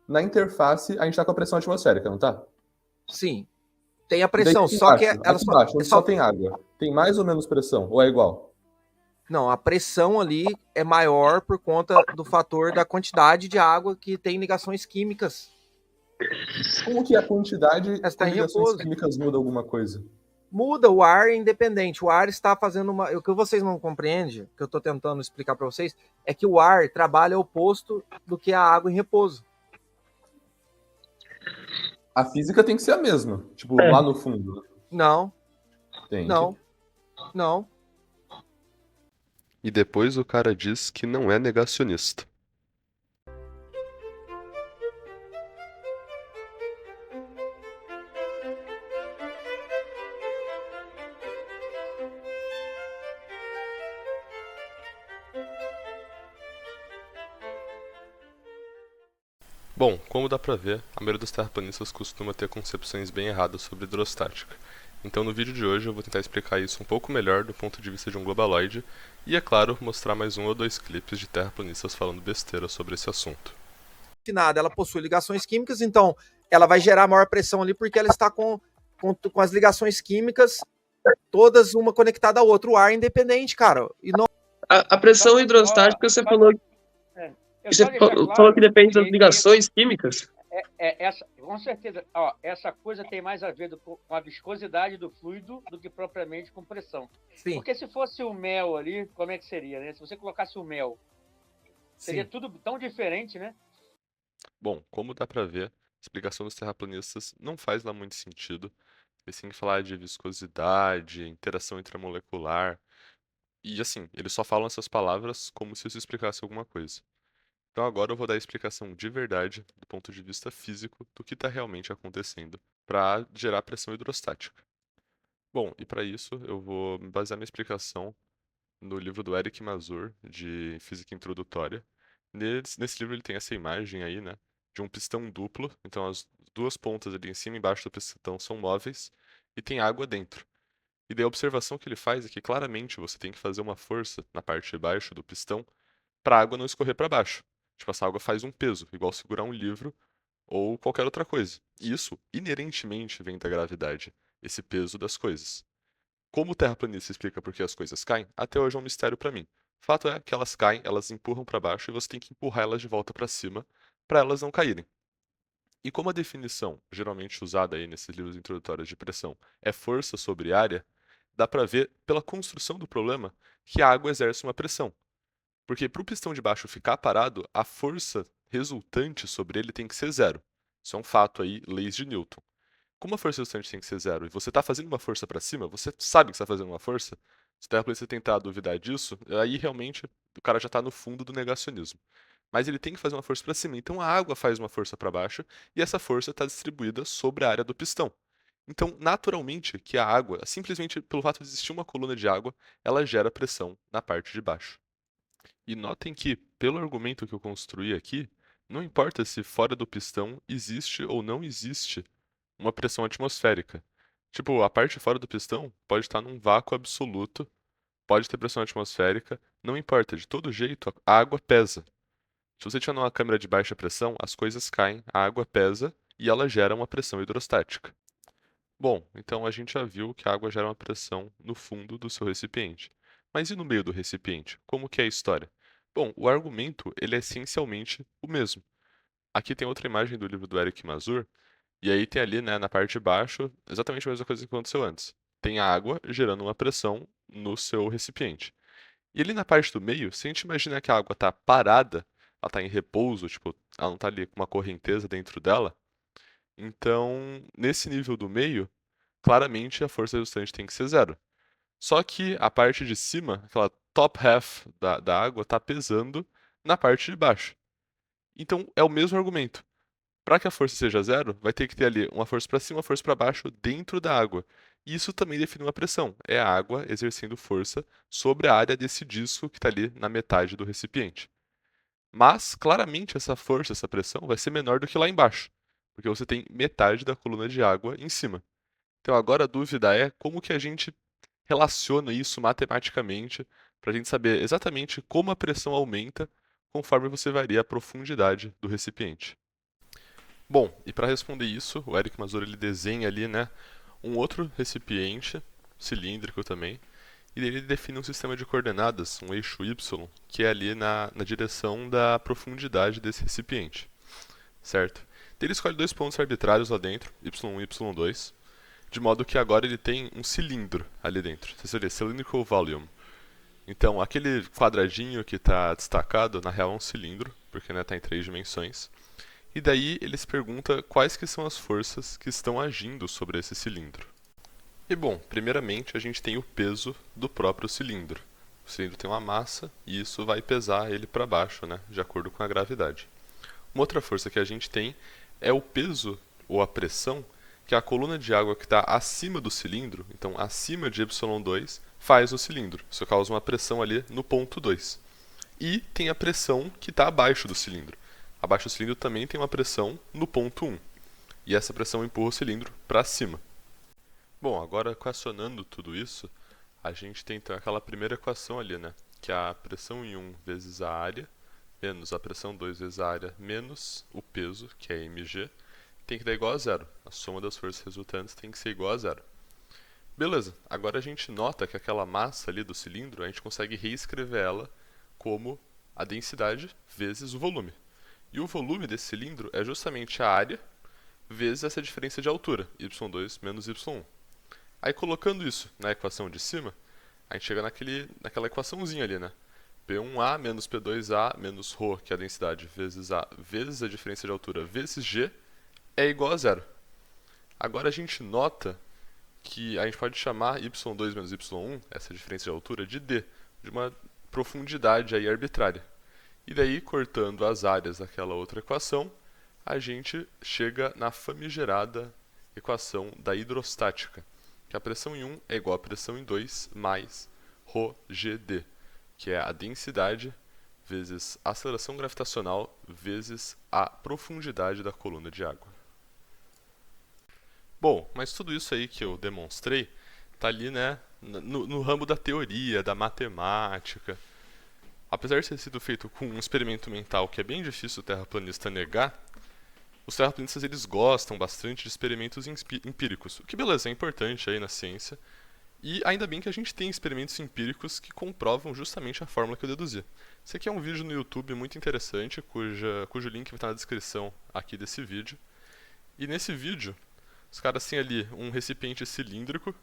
Na interface, a gente tá com a pressão atmosférica, não tá? Sim. Tem a E daí pressão, aqui só que embaixo, ela aqui embaixo, onde só tem água, tem mais ou menos pressão? Ou é igual? Não, a pressão ali é maior por conta do fator da quantidade de água que tem ligações químicas. Como que a quantidade Ela com está em ligações repouso. químicas muda alguma coisa? Muda, o ar é independente. O ar está fazendo uma. O que vocês não compreendem, que eu estou tentando explicar para vocês, é que o ar trabalha oposto do que a água em repouso. A física tem que ser a mesma, tipo, É. lá no fundo. Não, Tem que. não, não. E depois o cara diz que não é negacionista. Bom, como dá pra ver, a maioria dos terraplanistas costuma ter concepções bem erradas sobre hidrostática. Então no vídeo de hoje eu vou tentar explicar isso um pouco melhor do ponto de vista de um globaloide e, é claro, mostrar mais um ou dois clipes de terraplanistas falando besteira sobre esse assunto. Nada, ela possui ligações químicas, então ela vai gerar maior pressão ali porque ela está com as ligações químicas todas uma conectada à outra. O ar é independente, cara. E não... A pressão hidrostática, você falou que depende das ligações químicas? Com certeza, ó, essa coisa tem mais a ver com a viscosidade do fluido do que propriamente com pressão. Sim. Porque se fosse o mel ali, como é que seria, né? Se você colocasse o mel, seria Sim. tudo tão diferente, né? Bom, como dá pra ver, a explicação dos terraplanistas não faz lá muito sentido. Eles têm que falar de viscosidade, interação intramolecular, e assim, eles só falam essas palavras como se isso explicasse alguma coisa. Então agora eu vou dar a explicação de verdade, do ponto de vista físico, do que está realmente acontecendo para gerar pressão hidrostática. Bom, e para isso eu vou me basear minha explicação no livro do Eric Mazur, de Física Introdutória. Nesse livro ele tem essa imagem aí, né, de um pistão duplo, então as duas pontas ali em cima e embaixo do pistão são móveis e tem água dentro. E daí a observação que ele faz é que claramente você tem que fazer uma força na parte de baixo do pistão para a água não escorrer para baixo. Tipo, essa água faz um peso, igual segurar um livro ou qualquer outra coisa. E isso, inerentemente, vem da gravidade, esse peso das coisas. Como o terraplanista explica por que as coisas caem, até hoje é um mistério para mim. Fato é que elas caem, elas empurram para baixo e você tem que empurrar elas de volta para cima para elas não caírem. E como a definição, geralmente usada aí nesses livros introdutórios de pressão, é força sobre área, dá para ver pela construção do problema que a água exerce uma pressão. Porque para o pistão de baixo ficar parado, a força resultante sobre ele tem que ser zero. Isso é um fato aí, leis de Newton. Como a força resultante tem que ser zero e você está fazendo uma força para cima, você sabe que está fazendo uma força, se der para você tentar duvidar disso, aí realmente o cara já está no fundo do negacionismo. Mas ele tem que fazer uma força para cima, então a água faz uma força para baixo e essa força está distribuída sobre a área do pistão. Então, naturalmente, que a água, simplesmente pelo fato de existir uma coluna de água, ela gera pressão na parte de baixo. E notem que, pelo argumento que eu construí aqui, não importa se fora do pistão existe ou não existe uma pressão atmosférica. Tipo, a parte fora do pistão pode estar num vácuo absoluto, pode ter pressão atmosférica, não importa, de todo jeito a água pesa. Se você tiver numa câmara de baixa pressão, as coisas caem, a água pesa e ela gera uma pressão hidrostática. Bom, então a gente já viu que a água gera uma pressão no fundo do seu recipiente. Mas e no meio do recipiente? Como que é a história? Bom, o argumento ele é essencialmente o mesmo. Aqui tem outra imagem do livro do Eric Mazur, e aí tem ali, né, na parte de baixo, exatamente a mesma coisa que aconteceu antes. Tem a água gerando uma pressão no seu recipiente. E ali na parte do meio, se a gente imaginar que a água está parada, ela está em repouso, tipo, ela não está ali com uma correnteza dentro dela, então, nesse nível do meio, claramente a força resultante tem que ser zero. Só que a parte de cima, aquela top half da água, está pesando na parte de baixo. Então, é o mesmo argumento. Para que a força seja zero, vai ter que ter ali uma força para cima, uma força para baixo dentro da água. E isso também define uma pressão. É a água exercendo força sobre a área desse disco que está ali na metade do recipiente. Mas, claramente, essa força, essa pressão, vai ser menor do que lá embaixo, porque você tem metade da coluna de água em cima. Então, agora a dúvida é como que a gente relaciona isso matematicamente para a gente saber exatamente como a pressão aumenta conforme você varia a profundidade do recipiente. Bom, e para responder isso, o Eric Mazur ele desenha ali, né, um outro recipiente, cilíndrico também, e ele define um sistema de coordenadas, um eixo Y, que é ali na direção da profundidade desse recipiente, certo? Então ele escolhe dois pontos arbitrários lá dentro, Y1 e Y2, de modo que agora ele tem um cilindro ali dentro, isso seria cylindrical volume. Então, aquele quadradinho que está destacado, na real é um cilindro, porque está em 3 dimensões. E daí ele se pergunta quais que são as forças que estão agindo sobre esse cilindro. E bom, primeiramente a gente tem o peso do próprio cilindro. O cilindro tem uma massa e isso vai pesar ele para baixo, né, de acordo com a gravidade. Uma outra força que a gente tem é o peso ou a pressão que a coluna de água que está acima do cilindro, então acima de Y2, faz no cilindro. Isso causa uma pressão ali no ponto 2. E tem a pressão que está abaixo do cilindro. Abaixo do cilindro também tem uma pressão no ponto 1. E essa pressão empurra o cilindro para cima. Bom, agora equacionando tudo isso, a gente tem então aquela primeira equação ali, né? Que é a pressão em 1 vezes a área, menos a pressão 2 vezes a área, menos o peso, que é mg, tem que dar igual a zero. A soma das forças resultantes tem que ser igual a zero. Beleza, agora a gente nota que aquela massa ali do cilindro, a gente consegue reescrever ela como a densidade vezes o volume. E o volume desse cilindro é justamente a área vezes essa diferença de altura, y2 menos y1. Aí colocando isso na equação de cima, a gente chega naquela equaçãozinha ali, né? P1A menos P2A menos ρ, que é a densidade, vezes A vezes a diferença de altura vezes G, é igual a zero. Agora a gente nota que a gente pode chamar y2 menos y1, essa diferença de altura, de d, de uma profundidade aí arbitrária. E daí, cortando as áreas daquela outra equação, a gente chega na famigerada equação da hidrostática, que a pressão em 1 é igual à pressão em 2 mais ρgd, que é a densidade vezes a aceleração gravitacional vezes a profundidade da coluna de água. Bom, mas tudo isso aí que eu demonstrei está ali, né, no ramo da teoria, da matemática. Apesar de ter sido feito com um experimento mental que é bem difícil o terraplanista negar, os terraplanistas eles gostam bastante de experimentos empíricos, o que beleza, é importante aí na ciência, e ainda bem que a gente tem experimentos empíricos que comprovam justamente a fórmula que eu deduzi. Esse aqui é um vídeo no YouTube muito interessante, cujo link vai estar na descrição aqui desse vídeo, e nesse vídeo os caras têm ali um recipiente cilíndrico,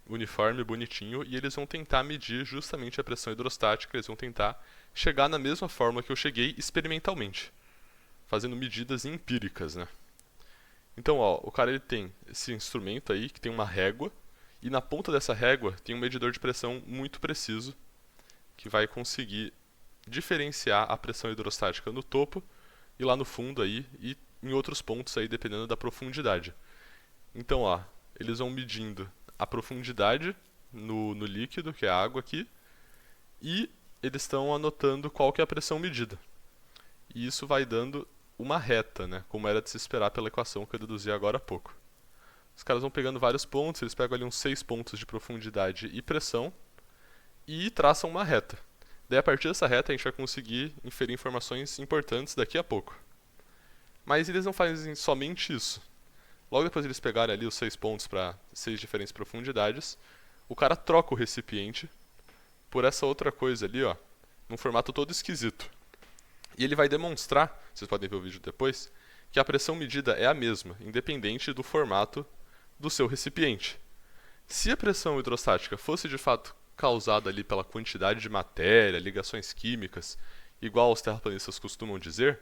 uniforme, bonitinho, e eles vão tentar medir justamente a pressão hidrostática, eles vão tentar chegar na mesma fórmula que eu cheguei experimentalmente, fazendo medidas empíricas, né? Então, ó, o cara ele tem esse instrumento aí, que tem uma régua, e na ponta dessa régua tem um medidor de pressão muito preciso, que vai conseguir diferenciar a pressão hidrostática no topo, e lá no fundo aí, e em outros pontos aí, dependendo da profundidade. Então, ó, eles vão medindo a profundidade no líquido, que é a água aqui, e eles estão anotando qual que é a pressão medida. E isso vai dando uma reta, né, como era de se esperar pela equação que eu deduzi agora há pouco. Os caras vão pegando vários pontos, eles pegam ali uns 6 pontos de profundidade e pressão, e traçam uma reta. Daí, a partir dessa reta, a gente vai conseguir inferir informações importantes daqui a pouco. Mas eles não fazem somente isso. Logo depois de eles pegarem ali os 6 pontos para 6 diferentes profundidades, o cara troca o recipiente por essa outra coisa ali, ó, num formato todo esquisito. E ele vai demonstrar, vocês podem ver o vídeo depois, que a pressão medida é a mesma, independente do formato do seu recipiente. Se a pressão hidrostática fosse de fato causada ali pela quantidade de matéria, ligações químicas, igual os terraplanistas costumam dizer,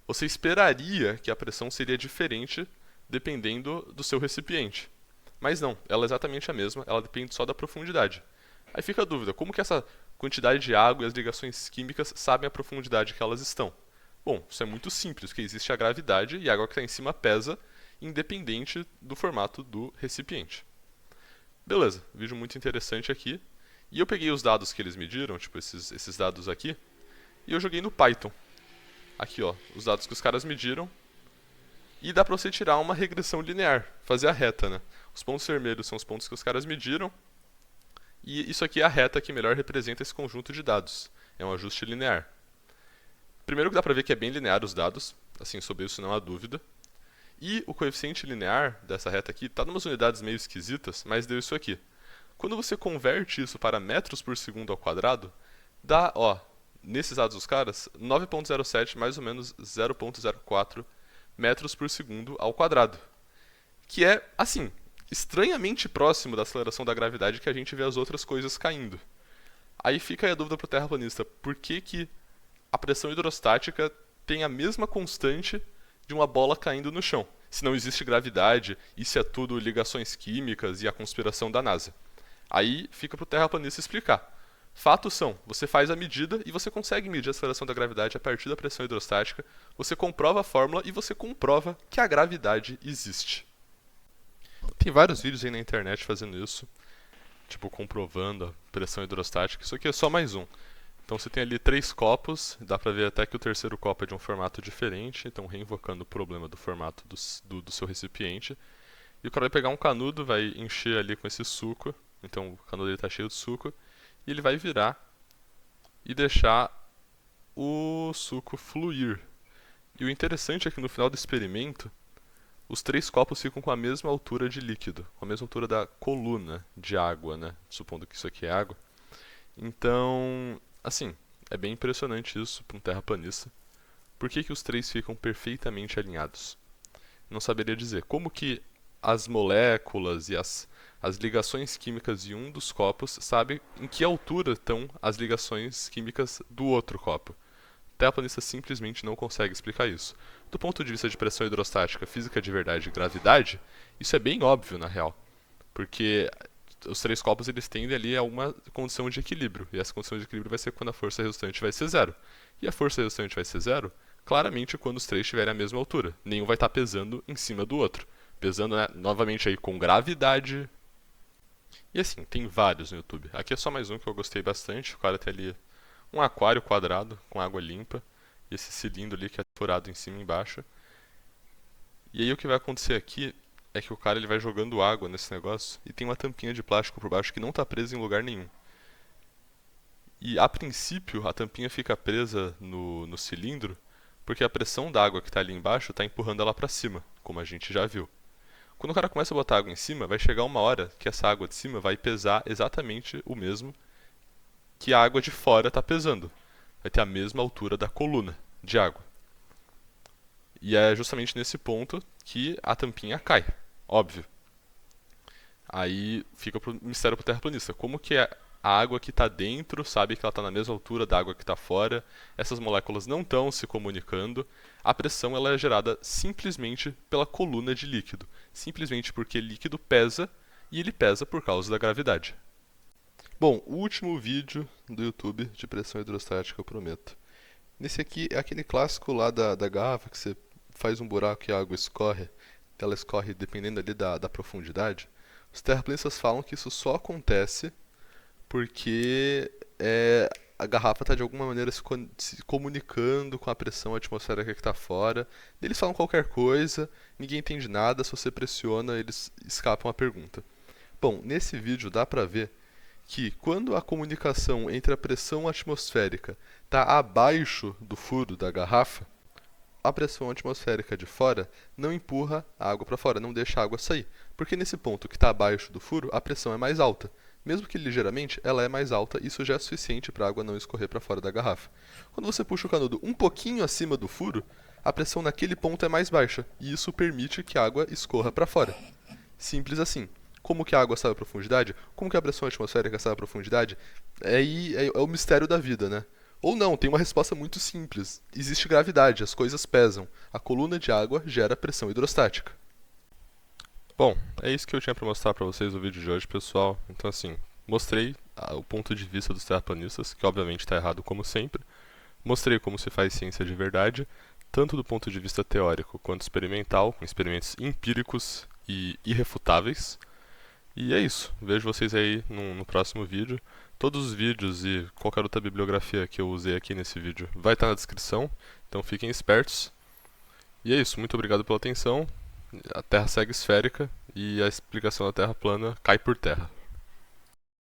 você esperaria que a pressão seria diferente dependendo do seu recipiente. Mas não, ela é exatamente a mesma, ela depende só da profundidade. Aí fica a dúvida, como que essa quantidade de água e as ligações químicas sabem a profundidade que elas estão? Bom, isso é muito simples, porque existe a gravidade e a água que está em cima pesa, independente do formato do recipiente. Beleza, vídeo muito interessante aqui. E eu peguei os dados que eles mediram, tipo esses dados aqui, e eu joguei no Python. Aqui, ó, os dados que os caras mediram. E dá pra você tirar uma regressão linear, fazer a reta, né? Os pontos vermelhos são os pontos que os caras mediram. E isso aqui é a reta que melhor representa esse conjunto de dados. É um ajuste linear. Primeiro que dá pra ver que é bem linear os dados. assim, sobre isso não há dúvida. E o coeficiente linear dessa reta aqui está em umas unidades meio esquisitas, mas deu isso aqui. Quando você converte isso para metros por segundo ao quadrado, dá, ó, nesses dados dos caras, 9,07 mais ou menos 0,04 metros por segundo ao quadrado. Que é, assim, estranhamente próximo da aceleração da gravidade que a gente vê as outras coisas caindo. Aí fica aí a dúvida para o terraplanista, por que a pressão hidrostática tem a mesma constante de uma bola caindo no chão, se não existe gravidade, isso é tudo ligações químicas e a conspiração da NASA? Aí fica para o terraplanista explicar. Fatos são, você faz a medida e você consegue medir a aceleração da gravidade a partir da pressão hidrostática, você comprova a fórmula e você comprova que a gravidade existe. Tem vários vídeos aí na internet fazendo isso, tipo comprovando a pressão hidrostática, isso aqui é só mais um. Então você tem ali 3 copos, dá pra ver até que o terceiro copo é de um formato diferente, então reinvocando o problema do formato do seu recipiente. E o cara vai pegar um canudo, vai encher ali com esse suco, então o canudo está cheio de suco, e ele vai virar e deixar o suco fluir. E o interessante é que no final do experimento, os 3 copos ficam com a mesma altura de líquido, com a mesma altura da coluna de água, né? Supondo que isso aqui é água. Então, assim, é bem impressionante isso para um terraplanista. Por que os 3 ficam perfeitamente alinhados? Não saberia dizer. Como que as moléculas e as ligações químicas de um dos copos sabe em que altura estão as ligações químicas do outro copo? O terraplanista simplesmente não consegue explicar isso. Do ponto de vista de pressão hidrostática, física de verdade e gravidade, isso é bem óbvio na real. Porque os 3 copos eles tendem ali a uma condição de equilíbrio. E essa condição de equilíbrio vai ser quando a força resultante vai ser 0. E a força resultante vai ser 0, claramente quando os 3 estiverem à mesma altura. Nenhum vai estar pesando em cima do outro. Pesando, né, novamente aí com gravidade. E assim, tem vários no YouTube. Aqui é só mais um que eu gostei bastante. O cara tem ali um aquário quadrado com água limpa. E esse cilindro ali que é furado em cima e embaixo. E aí o que vai acontecer aqui é que o cara ele vai jogando água nesse negócio e tem uma tampinha de plástico por baixo que não está presa em lugar nenhum. E a princípio a tampinha fica presa no cilindro porque a pressão da água que está ali embaixo está empurrando ela para cima, como a gente já viu. Quando o cara começa a botar água em cima, vai chegar uma hora que essa água de cima vai pesar exatamente o mesmo que a água de fora está pesando. Vai ter a mesma altura da coluna de água. E é justamente nesse ponto que a tampinha cai. Óbvio. Aí fica pro mistério pro terraplanista. Como que a água que está dentro sabe que ela está na mesma altura da água que está fora? Essas moléculas não estão se comunicando. A pressão ela é gerada simplesmente pela coluna de líquido. Simplesmente porque líquido pesa e ele pesa por causa da gravidade. Bom, o último vídeo do YouTube de pressão hidrostática, eu prometo. Nesse aqui é aquele clássico lá da garrafa que você faz um buraco e a água escorre. Ela escorre dependendo ali da profundidade. Os terraplanistas falam que isso só acontece porque a garrafa está de alguma maneira se comunicando com a pressão atmosférica que está fora. Eles falam qualquer coisa, ninguém entende nada, se você pressiona eles escapam a pergunta. Bom, nesse vídeo dá para ver que quando a comunicação entre a pressão atmosférica está abaixo do furo da garrafa, a pressão atmosférica de fora não empurra a água para fora, não deixa a água sair. Porque nesse ponto que está abaixo do furo, a pressão é mais alta. Mesmo que ligeiramente, ela é mais alta, isso já é suficiente para a água não escorrer para fora da garrafa. Quando você puxa o canudo um pouquinho acima do furo, a pressão naquele ponto é mais baixa, e isso permite que a água escorra para fora. Simples assim. Como que a água sai à profundidade? Como que a pressão atmosférica sai à profundidade? É o mistério da vida, né? Ou não, tem uma resposta muito simples. Existe gravidade, as coisas pesam. A coluna de água gera pressão hidrostática. Bom, é isso que eu tinha para mostrar para vocês no vídeo de hoje, pessoal. Então assim, mostrei o ponto de vista dos terraplanistas, que obviamente está errado como sempre. Mostrei como se faz ciência de verdade, tanto do ponto de vista teórico quanto experimental, com experimentos empíricos e irrefutáveis. E é isso, vejo vocês aí no próximo vídeo. Todos os vídeos e qualquer outra bibliografia que eu usei aqui nesse vídeo vai estar na descrição, então fiquem espertos. E é isso, muito obrigado pela atenção. A Terra segue esférica e a explicação da Terra plana cai por terra.